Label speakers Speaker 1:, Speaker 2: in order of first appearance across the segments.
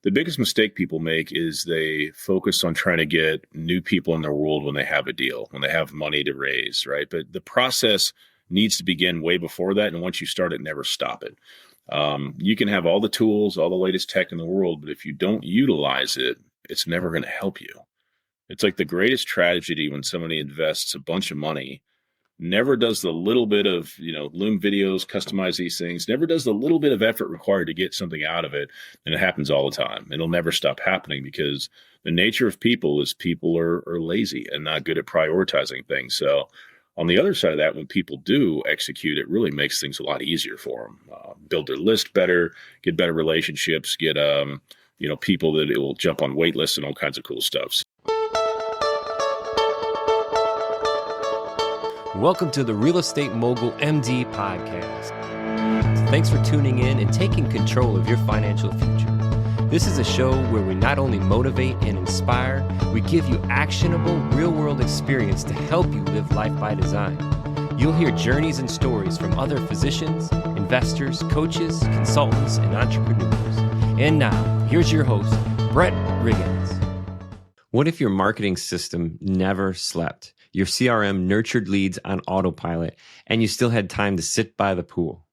Speaker 1: the biggest mistake people make is they focus on trying to get new people in their world when they have a deal, when they have money to raise, right? But the process needs to begin way before that. And once you start it, never stop it. You can have all the tools, all the latest tech in the world, but if you don't utilize it, it's never going to help you. It's like the greatest tragedy when somebody invests a bunch of money, never does the little bit of, Loom videos, customize these things, never does the little bit of effort required to get something out of it. And it happens all the time. It'll never stop happening because the nature of people is people are lazy and not good at prioritizing things. So on the other side of that, when people do execute, it really makes things a lot easier for them. Build their list better, get better relationships, get, people that it will jump on wait lists and all kinds of cool stuff.
Speaker 2: Welcome to the Real Estate Mogul MD podcast. Thanks for tuning in and taking control of your financial future. This is a show where we not only motivate and inspire, we give you actionable real-world experience to help you live life by design. You'll hear journeys and stories from other physicians, investors, coaches, consultants, and entrepreneurs. And now, here's your host, Brett Riggins. What if your marketing system never slept? Your CRM nurtured leads on autopilot, and you still had time to sit by the pool.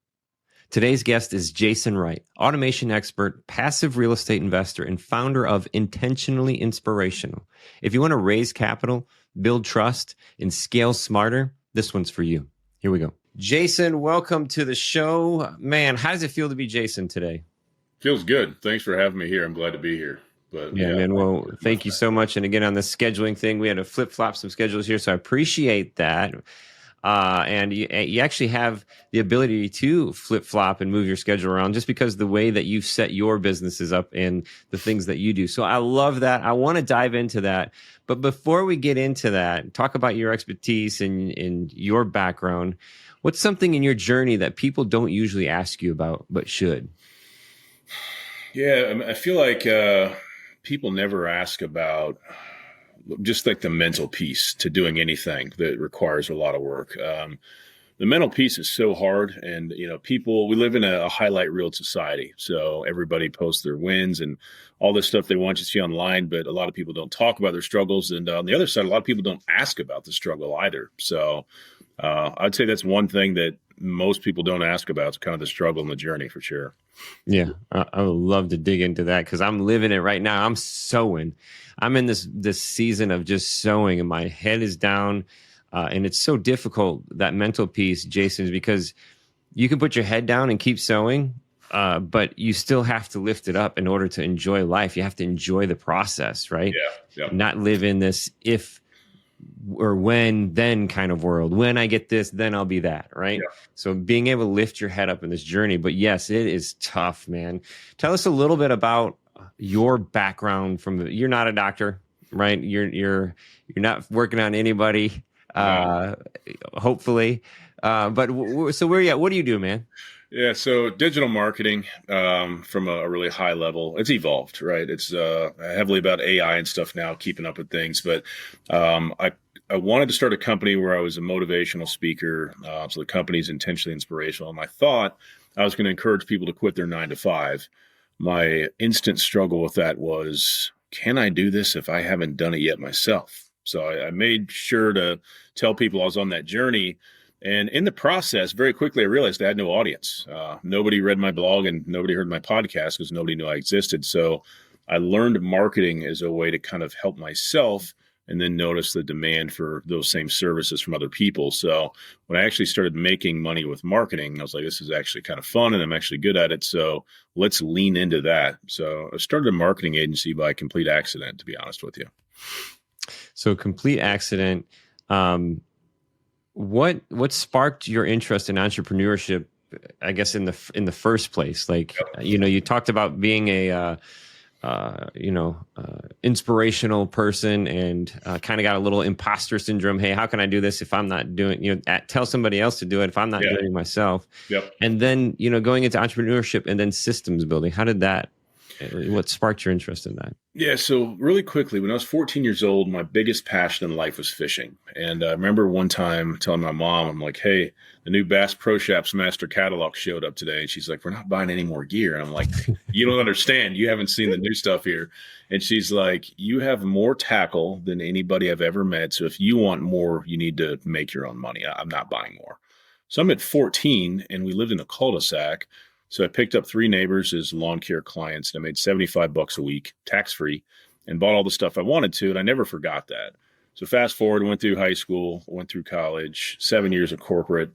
Speaker 2: Today's guest is Jason Wright, automation expert, passive real estate investor, and founder of Intentionally Inspirational. If you want to raise capital, build trust, and scale smarter, this one's for you. Here we go. Jason, welcome to the show. Man, how does it feel to be Jason today?
Speaker 1: Feels good. Thanks for having me here. I'm glad to be here. But
Speaker 2: yeah, man. Well, thank you so much. And again, on the scheduling thing, we had to flip-flop some schedules here, so I appreciate that. And you actually have the ability to flip-flop and move your schedule around just because the way that you've set your businesses up and the things that you do. So I love that. I want to dive into that. But before we get into that, talk about your expertise and your background. What's something in your journey that people don't usually ask you about but should?
Speaker 1: Yeah, I feel like people never ask about just like the mental piece to doing anything that requires a lot of work. The mental piece is so hard. And, we live in a highlight reel society. So everybody posts their wins and all this stuff they want you to see online. But a lot of people don't talk about their struggles. And on the other side, a lot of people don't ask about the struggle either. So I'd say that's one thing that most people don't ask about. It's kind of the struggle and the journey for sure.
Speaker 2: Yeah, I would love to dig into that because I'm living it right now. I'm sowing. I'm in this season of just sowing, and my head is down. And it's so difficult, that mental piece, Jason, is because you can put your head down and keep sowing, but you still have to lift it up in order to enjoy life. You have to enjoy the process, right?
Speaker 1: Yeah.
Speaker 2: Not live in this if or when then kind of world. When I get this, then I'll be that, right? Yeah. So being able to lift your head up in this journey. But yes, it is tough, man. Tell us a little bit about your background. You're not a doctor, right? You're not working on anybody, hopefully. So where are you at? What do you do, man?
Speaker 1: Yeah, so digital marketing from a really high level, it's evolved, right? It's heavily about AI and stuff now, keeping up with things. But I wanted to start a company where I was a motivational speaker. So the company's Intentionally Inspirational. And I thought I was going to encourage people to quit their 9-to-5. My instant struggle with that was, can I do this if I haven't done it yet myself? So I made sure to tell people I was on that journey. And in the process, very quickly, I realized I had no audience. Nobody read my blog and nobody heard my podcast because nobody knew I existed. So I learned marketing as a way to kind of help myself and then notice the demand for those same services from other people. So when I actually started making money with marketing, I was like, this is actually kind of fun and I'm actually good at it. So let's lean into that. So I started a marketing agency by complete accident, to be honest with you.
Speaker 2: So complete accident. What sparked your interest in entrepreneurship, I guess, in the first place? Like, you talked about being a inspirational person and kind of got a little imposter syndrome. Hey, how can I do this if I'm not doing, tell somebody else to do it if I'm not doing it myself.
Speaker 1: Yep.
Speaker 2: And then, going into entrepreneurship and then systems building. How did that What sparked your interest in that?
Speaker 1: Yeah, so really quickly, when I was 14 years old, my biggest passion in life was fishing. And I remember one time telling my mom, I'm like, hey, the new Bass Pro Shops Master Catalog showed up today. And she's like, we're not buying any more gear. And I'm like, you don't understand. You haven't seen the new stuff here. And she's like, you have more tackle than anybody I've ever met. So if you want more, you need to make your own money. I'm not buying more. So I'm at 14 and we lived in a cul-de-sac. So I picked up 3 neighbors as lawn care clients, and I made $75 a week, tax-free, and bought all the stuff I wanted to, and I never forgot that. So fast forward, went through high school, went through college, 7 years of corporate.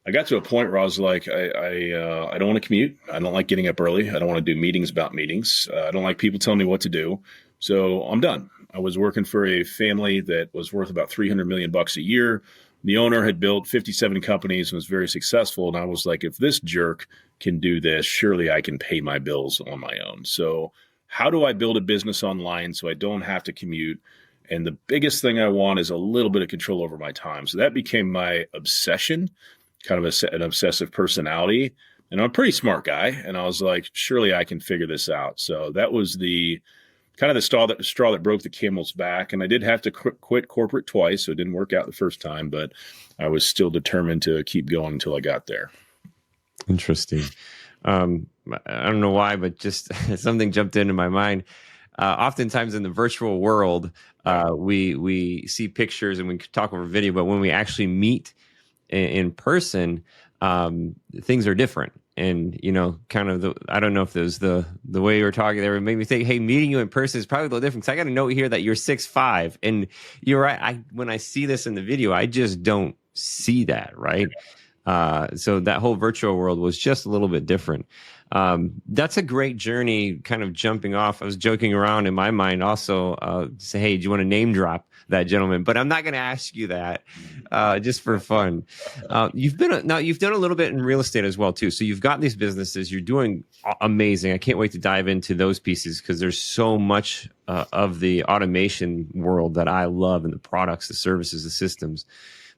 Speaker 1: I got to a point where I was like, I don't want to commute. I don't like getting up early. I don't want to do meetings about meetings. I don't like people telling me what to do. So I'm done. I was working for a family that was worth about $300 million a year. The owner had built 57 companies and was very successful. And I was like, if this jerk can do this, surely I can pay my bills on my own. So how do I build a business online so I don't have to commute? And the biggest thing I want is a little bit of control over my time. So that became my obsession, kind of an obsessive personality. And I'm a pretty smart guy. And I was like, surely I can figure this out. So that was the kind of the straw that broke the camel's back. And I did have to quit corporate twice, so it didn't work out the first time, but I was still determined to keep going until I got there.
Speaker 2: Interesting. I don't know why, but just something jumped into my mind. Oftentimes in the virtual world, we see pictures and we talk over video, but when we actually meet in person, things are different. And, kind of I don't know if there's the way you were talking there, it made me think, hey, meeting you in person is probably a little different. Cause I got a note here that you're 6'5", and you're right. When I see this in the video, I just don't see that. Right. So that whole virtual world was just a little bit different. That's a great journey, kind of jumping off. I was joking around in my mind also, say, hey, do you want to name drop that gentleman? But I'm not going to ask you that, just for fun. You've done a little bit in real estate as well too. So you've got these businesses, you're doing amazing. I can't wait to dive into those pieces because there's so much of the automation world that I love, and the products, the services, the systems.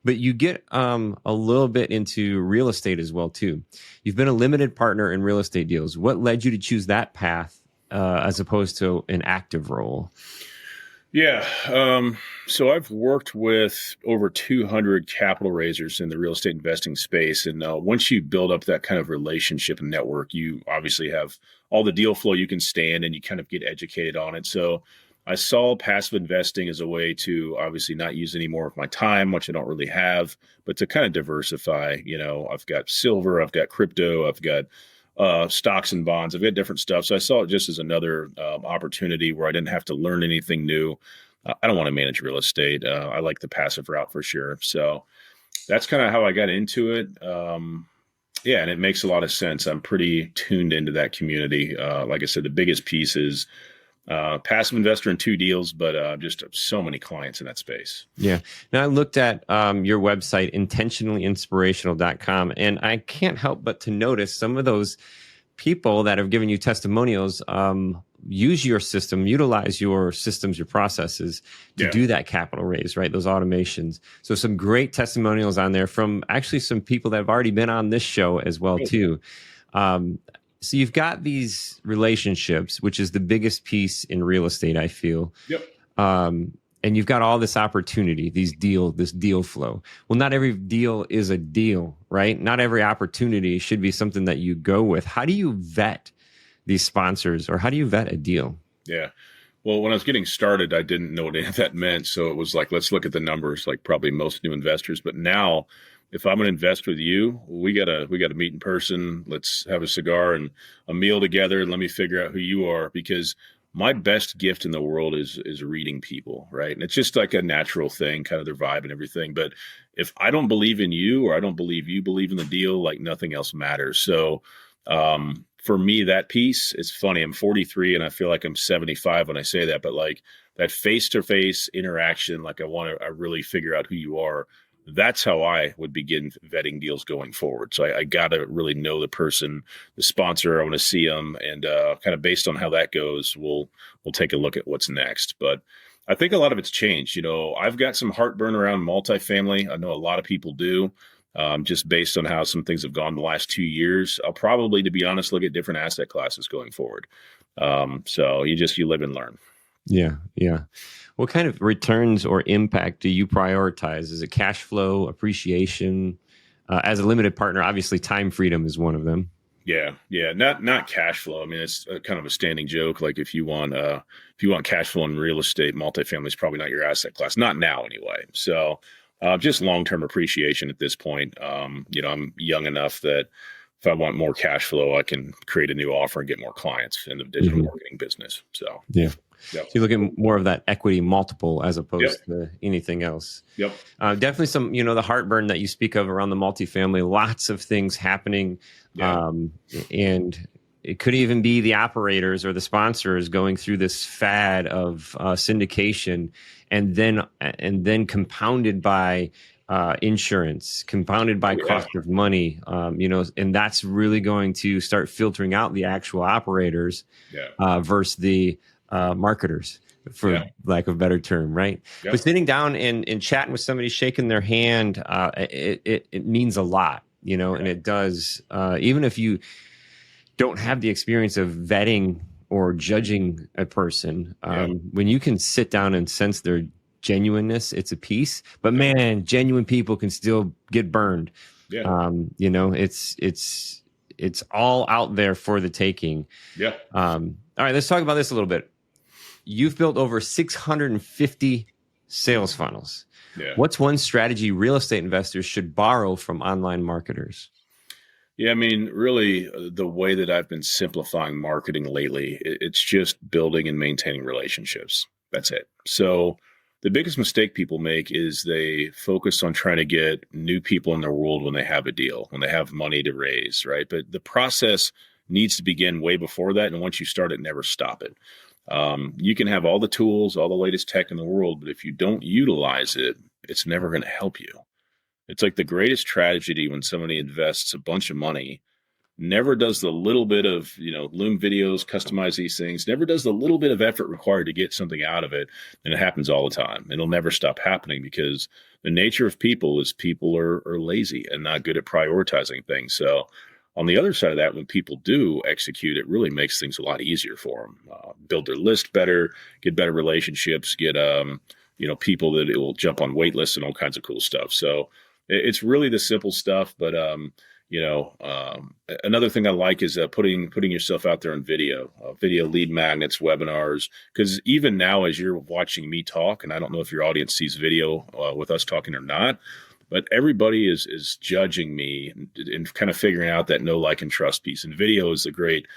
Speaker 2: But you get a little bit into real estate as well too. You've been a limited partner in real estate deals. What led you to choose that path as opposed to an active role?
Speaker 1: Yeah. So I've worked with over 200 capital raisers in the real estate investing space. And once you build up that kind of relationship and network, you obviously have all the deal flow you can stand, and you kind of get educated on it. So I saw passive investing as a way to obviously not use any more of my time, which I don't really have, but to kind of diversify. I've got silver, I've got crypto, I've got stocks and bonds. I've got different stuff. So I saw it just as another opportunity where I didn't have to learn anything new. I don't want to manage real estate. I like the passive route for sure. So that's kind of how I got into it. Yeah, and it makes a lot of sense. I'm pretty tuned into that community. Like I said, the biggest piece is passive investor in 2 deals, but just so many clients in that space. Yeah.
Speaker 2: Now I looked at your website, intentionallyinspirational.com, and I can't help but to notice some of those people that have given you testimonials use your system, utilize your systems, your processes to do that capital raise, right? Those automations. So some great testimonials on there from actually some people that have already been on this show as well too. So you've got these relationships, which is the biggest piece in real estate, I feel.
Speaker 1: Yep.
Speaker 2: And you've got all this opportunity, this deal flow. Well, not every deal is a deal, right? Not every opportunity should be something that you go with. How do you vet these sponsors, or how do you vet a deal?
Speaker 1: Yeah. Well, when I was getting started, I didn't know what any of that meant. So it was like, let's look at the numbers, like probably most new investors. But now, if I'm going to invest with you, we gotta meet in person. Let's have a cigar and a meal together, and let me figure out who you are, because my best gift in the world is reading people, right? And it's just like a natural thing, kind of their vibe and everything. But if I don't believe in you, or I don't believe you believe in the deal, like nothing else matters. So for me, that piece, it's funny. I'm 43 and I feel like I'm 75 when I say that, but like that face-to-face interaction, like I really figure out who you are. That's how I would begin vetting deals going forward. So I got to really know the person, the sponsor. I want to see them, and kind of based on how that goes, we'll take a look at what's next. But I think a lot of it's changed. I've got some heartburn around multifamily. I know a lot of people do, just based on how some things have gone the last 2 years. I'll probably, to be honest, look at different asset classes going forward. So you live and learn.
Speaker 2: Yeah. Yeah. What kind of returns or impact do you prioritize? Is it cash flow, appreciation? As a limited partner, obviously time freedom is one of them.
Speaker 1: Yeah, yeah, not cash flow. I mean, it's kind of a standing joke. Like if you want cash flow in real estate, multifamily is probably not your asset class. Not now, anyway. So, just long term appreciation at this point. I'm young enough that if I want more cash flow, I can create a new offer and get more clients in the digital marketing business. So,
Speaker 2: Yeah.
Speaker 1: yep,
Speaker 2: So you look at more of that equity multiple as
Speaker 1: yep,
Speaker 2: opposed to anything else.
Speaker 1: yep,
Speaker 2: Definitely some, the heartburn that you speak of around the multifamily, lots of things happening.
Speaker 1: yeah,
Speaker 2: And it could even be the operators or the sponsors going through this fad of syndication and then compounded by insurance, compounded by
Speaker 1: yeah,
Speaker 2: cost of money, and that's really going to start filtering out the actual operators
Speaker 1: yeah,
Speaker 2: versus the marketers, for
Speaker 1: yeah,
Speaker 2: lack of a better term, right?
Speaker 1: yeah,
Speaker 2: But sitting down and chatting with somebody, shaking their hand, it means a lot, and it does. Even if you don't have the experience of vetting or judging a person, when you can sit down and sense their genuineness, it's a piece. But man, genuine people can still get burned.
Speaker 1: yeah,
Speaker 2: It's all out there for the taking.
Speaker 1: yeah,
Speaker 2: All right, let's talk about this a little bit. You've built over 650 sales funnels.
Speaker 1: yeah.
Speaker 2: What's one strategy real estate investors should borrow from online marketers?
Speaker 1: Yeah, I mean, really, the way that I've been simplifying marketing lately, it's just building and maintaining relationships. That's it. So the biggest mistake people make is they focus on trying to get new people in their world when they have a deal, when they have money to raise, right? But the process needs to begin way before that. And once you start it, never stop it. You can have all the tools, all the latest tech in the world, but if you don't utilize it, it's never going to help you. It's like the greatest tragedy when somebody invests a bunch of money, never does the little bit of, Loom videos, customize these things, never does the little bit of effort required to get something out of it. And it happens all the time. It'll never stop happening because the nature of people is people are lazy and not good at prioritizing things. So on the other side of that, when people do execute, it really makes things a lot easier for them. Build their list better, get better relationships, get, people that it will jump on wait lists and all kinds of cool stuff. So it's really the simple stuff, but another thing I like is putting yourself out there on video, video lead magnets, webinars. Because even now, as you're watching me talk, and I don't know if your audience sees video with us talking or not, but everybody is judging me and kind of figuring out that know, like, and trust piece. And video is the great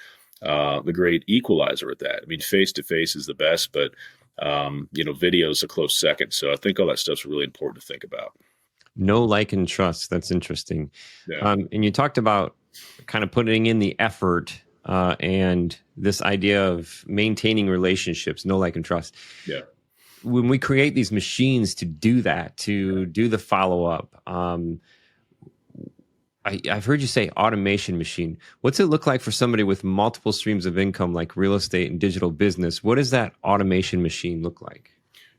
Speaker 1: equalizer at that. I mean, face to face is the best, but video is a close second. So I think all that stuff's really important to think about.
Speaker 2: Know, like, and trust. That's interesting.
Speaker 1: Yeah.
Speaker 2: And you talked about kind of putting in the effort and this idea of maintaining relationships, know, like, and trust.
Speaker 1: Yeah.
Speaker 2: When we create these machines to do that, to do the follow-up, I've heard you say automation machine. What's it look like for somebody with multiple streams of income like real estate and digital business? What does that automation machine look like?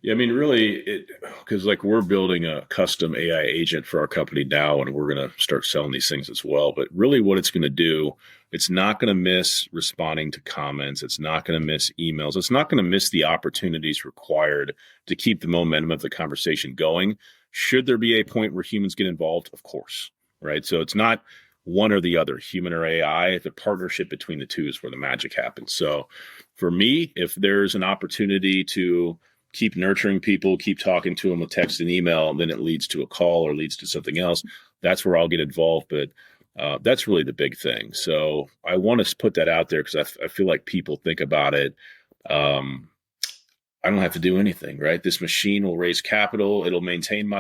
Speaker 1: Yeah, I mean, really, because like we're building a custom AI agent for our company now, and we're going to start selling these things as well. But really what it's going to do, it's not going to miss responding to comments. It's not going to miss emails. It's not going to miss the opportunities required to keep the momentum of the conversation going. Should there be a point where humans get involved? Of course, right? So it's not one or the other, human or AI. The partnership between the two is where the magic happens. So for me, if there's an opportunity to keep nurturing people, keep talking to them with text and email, and then it leads to a call or leads to something else, that's where I'll get involved. But that's really the big thing. So I want to put that out there because I feel like people think about it. I don't have to do anything, right? This machine will raise capital. It'll maintain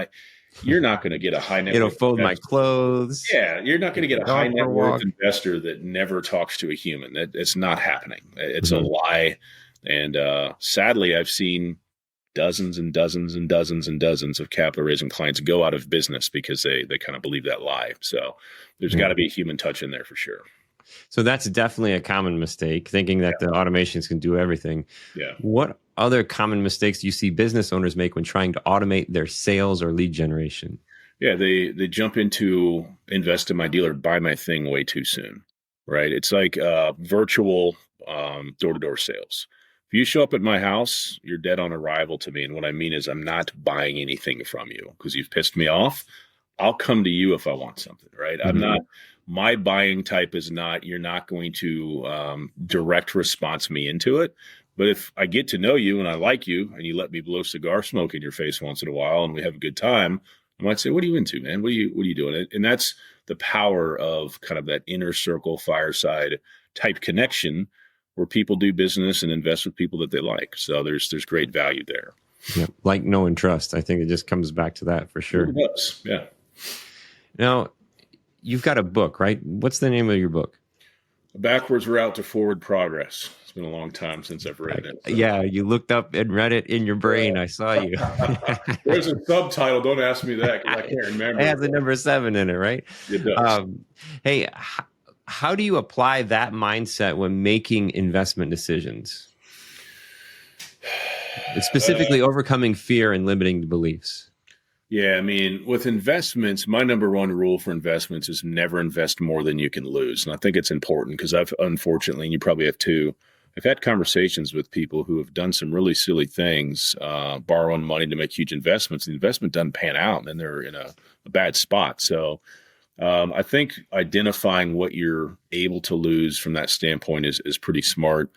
Speaker 1: you're not going to get a high net
Speaker 2: It'll
Speaker 1: worth
Speaker 2: fold
Speaker 1: investor.
Speaker 2: my clothes.
Speaker 1: Yeah, you're not going to get a high net worth
Speaker 2: walk.
Speaker 1: investor that never talks to a human. It's not happening. It's a lie. And sadly, I've seen dozens and dozens and dozens and dozens of capital raising clients go out of business because they kind of believe that lie. So there's got to be a human touch in there for sure.
Speaker 2: So that's definitely a common mistake, thinking that the automations can do everything.
Speaker 1: Yeah.
Speaker 2: What other common mistakes do you see business owners make when trying to automate their sales or lead generation?
Speaker 1: Yeah, they jump into invest in my dealer, buy my thing way too soon, right? It's like virtual door-to-door sales. If you show up at my house, you're dead on arrival to me. And what I mean is I'm not buying anything from you because you've pissed me off. I'll come to you if I want something, right? I'm not, my buying type is not, you're not going to direct response me into it. But if I get to know you and I like you and you let me blow cigar smoke in your face once in a while and we have a good time, I might say, what are you into, man? What are you doing? And that's the power of kind of that inner circle fireside type connection where people do business and invest with people that they like. So there's great value there.
Speaker 2: Yeah. Like, know, and trust. I think it just comes back to that for sure.
Speaker 1: It does. Yeah.
Speaker 2: Now, you've got a book, right? What's the name of your book?
Speaker 1: A Backwards Route to Forward Progress. It's been a long time since I've read it. So.
Speaker 2: Yeah, you looked up and read it in your brain. I saw you.
Speaker 1: There's a subtitle. Don't ask me that because I can't remember.
Speaker 2: It has the number 7 in it, right?
Speaker 1: It does.
Speaker 2: Hey, how do you apply that mindset when making investment decisions? Specifically, overcoming fear and limiting beliefs.
Speaker 1: Yeah, I mean, with investments, my number one rule for investments is never invest more than you can lose. And I think it's important because I've, unfortunately, and you probably have too, I've had conversations with people who have done some really silly things, borrowing money to make huge investments. The investment doesn't pan out, and then they're in a bad spot. So I think identifying what you're able to lose from that standpoint is pretty smart.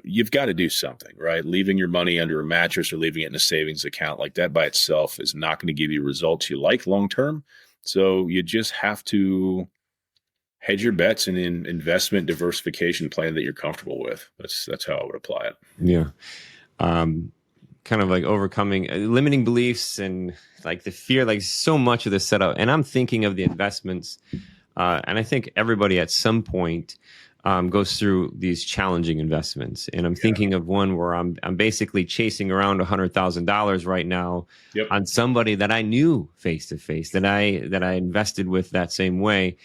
Speaker 1: You've got to do something, right? Leaving your money under a mattress or leaving it in a savings account like that by itself is not going to give you results you like long-term. So you just have to hedge your bets in an investment diversification plan that you're comfortable with. That's how I would apply it.
Speaker 2: Yeah. Kind of like overcoming limiting beliefs and like the fear, like so much of the setup. And I'm thinking of the investments. And I think everybody at some point goes through these challenging investments. And I'm thinking of one where I'm basically chasing around $100,000 right now on somebody that I knew face to face, that I invested with that same way.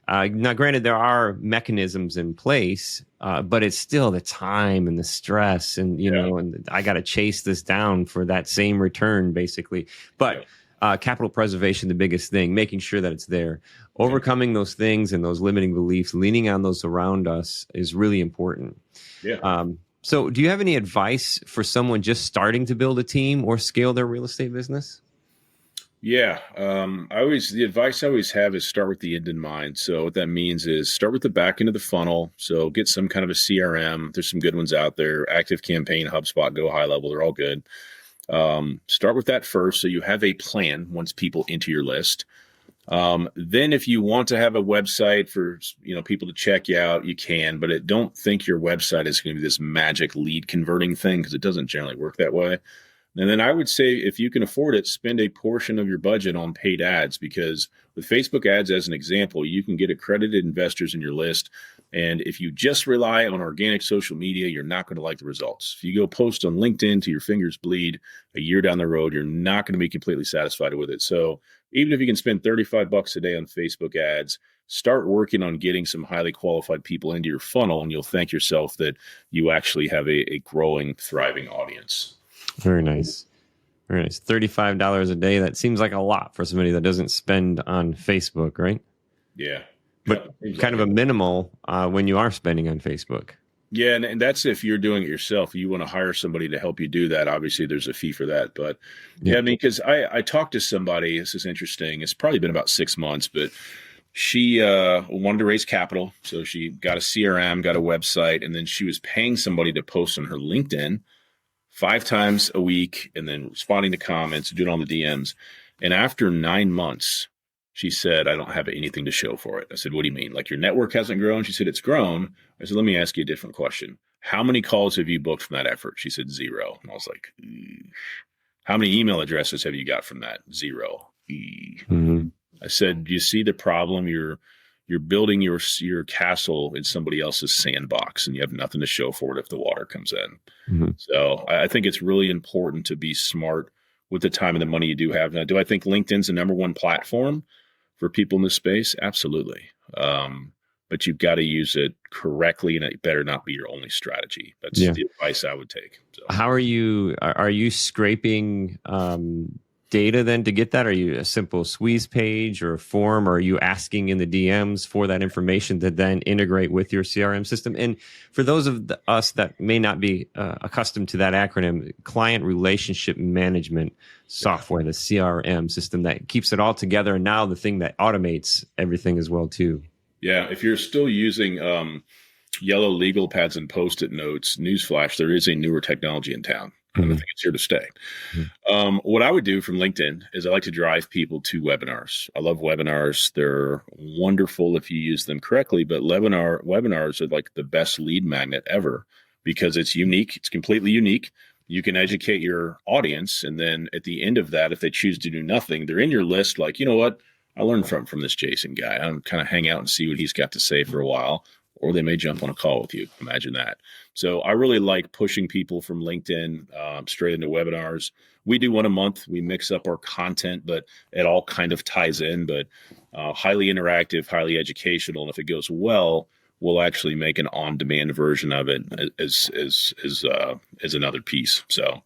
Speaker 2: Now, granted, there are mechanisms in place, but it's still the time and the stress and, you know, and I got to chase this down for that same return, basically. But capital preservation, the biggest thing, making sure that it's there. Overcoming those things and those limiting beliefs, leaning on those around us is really important.
Speaker 1: Yeah.
Speaker 2: So do you have any advice for someone just starting to build a team or scale their real estate business?
Speaker 1: Yeah. The advice I always have is start with the end in mind. So what that means is start with the back end of the funnel. So get some kind of a CRM. There's some good ones out there. Active Campaign, HubSpot, Go High Level. They're all good. Start with that first. So you have a plan once people enter your list. Then if you want to have a website for, people to check you out, you can, but don't think your website is going to be this magic lead converting thing because it doesn't generally work that way. And then I would say if you can afford it, spend a portion of your budget on paid ads because with Facebook ads, as an example, you can get accredited investors in your list. And if you just rely on organic social media, you're not going to like the results. If you go post on LinkedIn to your fingers bleed a year down the road, you're not going to be completely satisfied with it. So even if you can spend $35 a day on Facebook ads, start working on getting some highly qualified people into your funnel, and you'll thank yourself that you actually have a growing, thriving audience.
Speaker 2: Very nice. Very nice. $35 a day. That seems like a lot for somebody that doesn't spend on Facebook, right?
Speaker 1: Yeah.
Speaker 2: But kind of a minimal when you are spending on Facebook.
Speaker 1: Yeah. And that's if you're doing it yourself. You want to hire somebody to help you do that. Obviously, there's a fee for that. But I mean, because I talked to somebody, this is interesting. It's probably been about 6 months, but she wanted to raise capital. So she got a CRM, got a website, and then she was paying somebody to post on her LinkedIn 5 times a week and then responding to comments, doing all the DMs. And after 9 months, she said, I don't have anything to show for it. I said, what do you mean? Like your network hasn't grown? She said, it's grown. I said, let me ask you a different question. How many calls have you booked from that effort? She said, 0. And I was like, how many email addresses have you got from that? 0. Mm-hmm. I said, do you see the problem? You're building your castle in somebody else's sandbox and you have nothing to show for it if the water comes in. Mm-hmm. So I think it's really important to be smart with the time and the money you do have. Now, do I think LinkedIn's the number one platform for people in this space? Absolutely. But you've got to use it correctly and it better not be your only strategy. That's the advice I would take. So.
Speaker 2: How are you scraping data then to get that? Are you a simple squeeze page or a form, or are you asking in the DMs for that information to then integrate with your CRM system? And for those of us that may not be accustomed to that acronym, client relationship management software, the CRM system that keeps it all together, and now the thing that automates everything as well too.
Speaker 1: Yeah, if you're still using yellow legal pads and Post-it notes, newsflash, there is a newer technology in town. And I think it's here to stay. What I would do from LinkedIn is I like to drive people to webinars. I love webinars. They're wonderful if you use them correctly, but webinars are like the best lead magnet ever because it's unique. It's completely unique. You can educate your audience. And then at the end of that, if they choose to do nothing, they're in your list like, you know what? I learned from this Jason guy. I'm kind of hang out and see what he's got to say for a while. Or they may jump on a call with you. Imagine that. So I really like pushing people from LinkedIn straight into webinars. We do one a month. We mix up our content, but it all kind of ties in, but highly interactive, highly educational. And if it goes well, we'll actually make an on-demand version of it as another piece. So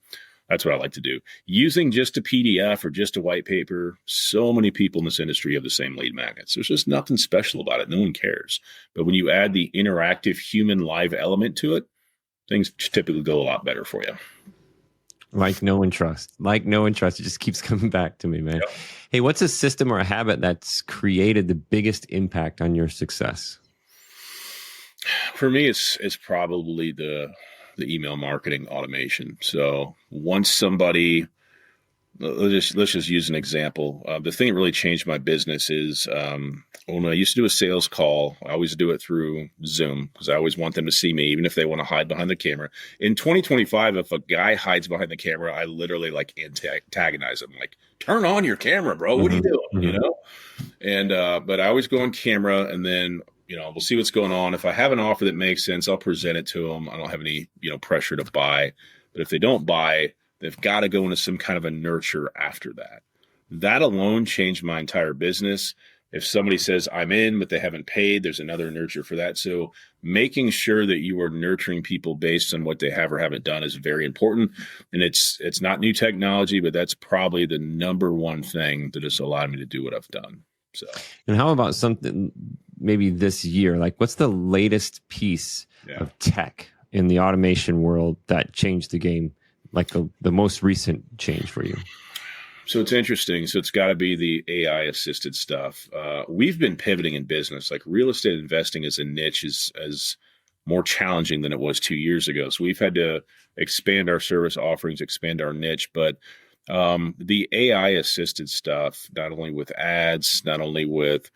Speaker 1: that's what I like to do. Using just a PDF or just a white paper, so many people in this industry have the same lead magnets. There's just nothing special about it. No one cares. But when you add the interactive human live element to it, things typically go a lot better for you.
Speaker 2: Like know and trust. It just keeps coming back to me, man. Yep. Hey, what's a system or a habit that's created the biggest impact on your success?
Speaker 1: For me, it's probably the email marketing automation. So once somebody, let's just use an example. The thing that really changed my business is when I used to do a sales call, I always do it through Zoom because I always want them to see me, even if they want to hide behind the camera. In 2025, if a guy hides behind the camera, I literally like antagonize him, like, turn on your camera, bro. What are you doing? You know? And but I always go on camera and then we'll see what's going on. If I have an offer that makes sense, I'll present it to them. I don't have any, pressure to buy. But if they don't buy, they've got to go into some kind of a nurture after that. That alone changed my entire business. If somebody says I'm in, but they haven't paid, there's another nurture for that. So making sure that you are nurturing people based on what they have or haven't done is very important. And it's not new technology, but that's probably the number one thing that has allowed me to do what I've done. So,
Speaker 2: and how about something maybe this year? Like, what's the latest piece of tech in the automation world that changed the game? Like the most recent change for you?
Speaker 1: So it's interesting. So it's got to be the AI assisted stuff. We've been pivoting in business. Like real estate investing as a niche is more challenging than it was 2 years ago. So we've had to expand our service offerings, expand our niche, but the AI assisted stuff, not only with ads, not only with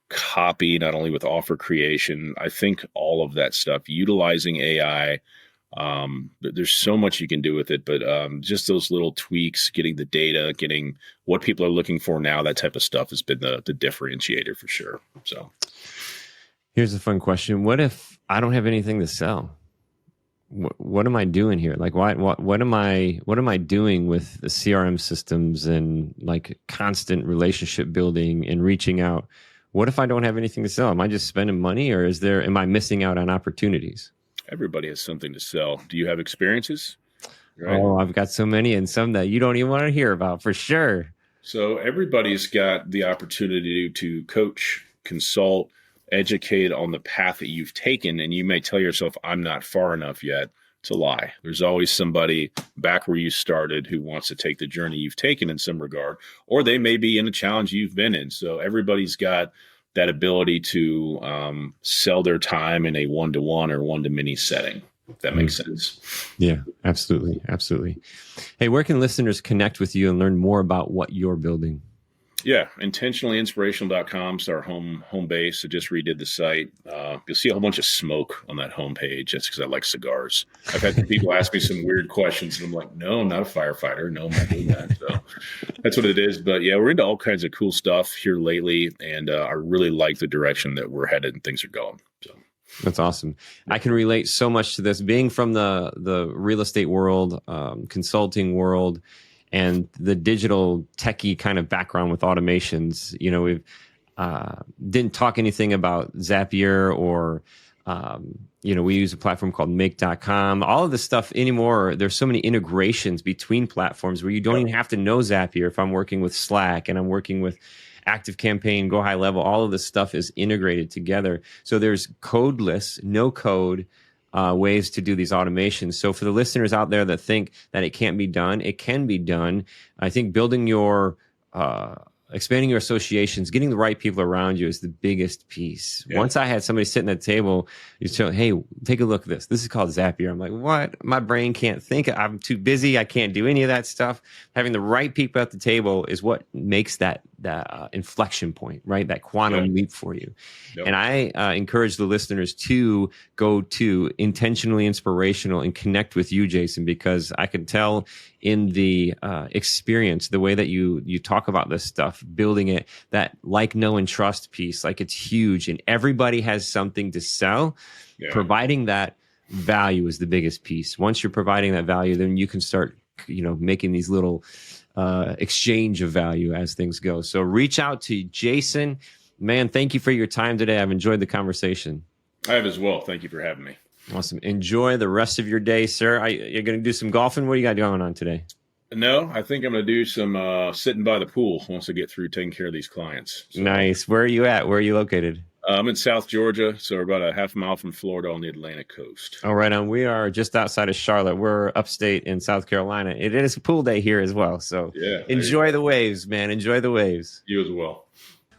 Speaker 1: copy, not only with offer creation, I think all of that stuff, utilizing AI, there's so much you can do with it, but just those little tweaks, getting the data, getting what people are looking for now, that type of stuff has been the differentiator for sure. So
Speaker 2: here's a fun question. What if I don't have anything to sell? What am I doing here? Like, what am I doing with the CRM systems and like constant relationship building and reaching out? What if I don't have anything to sell? Am I just spending money, or am I missing out on opportunities?
Speaker 1: Everybody has something to sell. Do you have experiences?
Speaker 2: Right? Oh, I've got so many, and some that you don't even want to hear about for sure.
Speaker 1: So everybody's got the opportunity to coach, consult, educate on the path that you've taken. And you may tell yourself, I'm not far enough yet. It's a lie. There's always somebody back where you started who wants to take the journey you've taken in some regard, or they may be in a challenge you've been in. So everybody's got that ability to sell their time in a one-to-one or one-to-many setting, if that makes sense.
Speaker 2: Yeah, absolutely. Absolutely. Hey, where can listeners connect with you and learn more about what you're building?
Speaker 1: Yeah, intentionallyinspirational.com is our home base. I just redid the site. You'll see a whole bunch of smoke on that homepage. That's because I like cigars. I've had people ask me some weird questions, and I'm like, no, I'm not a firefighter. No, I'm not doing that. So that's what it is. But yeah, we're into all kinds of cool stuff here lately, and I really like the direction that we're headed and things are going. So
Speaker 2: that's awesome. I can relate so much to this. Being from the real estate world, consulting world, and the digital techie kind of background with automations, we've didn't talk anything about Zapier or We use a platform called make.com. All of this stuff anymore, there's so many integrations between platforms where you don't even have to know Zapier. If I'm working with Slack and I'm working with ActiveCampaign, Go High Level, all of this stuff is integrated together. So there's codeless, no code ways to do these automations. So for the listeners out there that think that it can't be done, it can be done. I think building your expanding your associations, getting the right people around you is the biggest piece. Yeah. Once I had somebody sitting at the table, you say, hey, take a look at this. This is called Zapier. I'm like, what? My brain can't think. I'm too busy. I can't do any of that stuff. Having the right people at the table is what makes that inflection point, right? That quantum leap for you. Yep. And I encourage the listeners to go to Intentionally Inspirational and connect with you, Jason, because I can tell in the experience, the way that you talk about this stuff, building it, that like, know, and trust piece, like it's huge and everybody has something to sell. Yeah. Providing that value is the biggest piece. Once you're providing that value, then you can start, making these little exchange of value as things go. So reach out to Jason. Man, thank you for your time today. I've enjoyed the conversation.
Speaker 1: I have as well. Thank you for having me.
Speaker 2: Awesome. Enjoy the rest of your day, sir. You're going to do some golfing? What do you got going on today?
Speaker 1: No, I think I'm going to do some sitting by the pool once I get through taking care of these clients.
Speaker 2: So, nice. Where are you at? Where are you located?
Speaker 1: I'm in South Georgia, so we're about a half mile from Florida on the Atlantic coast.
Speaker 2: Oh, right on. We are just outside of Charlotte. We're upstate in South Carolina. It is a pool day here as well. So enjoy the waves, man. Enjoy the waves.
Speaker 1: You as well.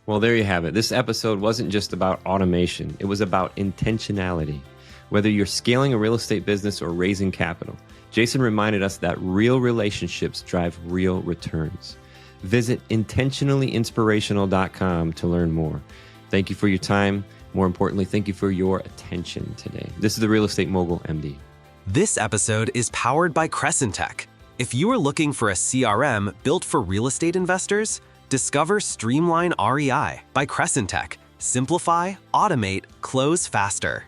Speaker 2: Well, there you have it. This episode wasn't just about automation. It was about intentionality. Whether you're scaling a real estate business or raising capital, Jason reminded us that real relationships drive real returns. Visit intentionallyinspirational.com to learn more. Thank you for your time. More importantly, thank you for your attention today. This is the Real Estate Mogul MD.
Speaker 3: This episode is powered by Crescent Tech. If you are looking for a CRM built for real estate investors, discover Streamline REI by Crescent Tech. Simplify, automate, close faster.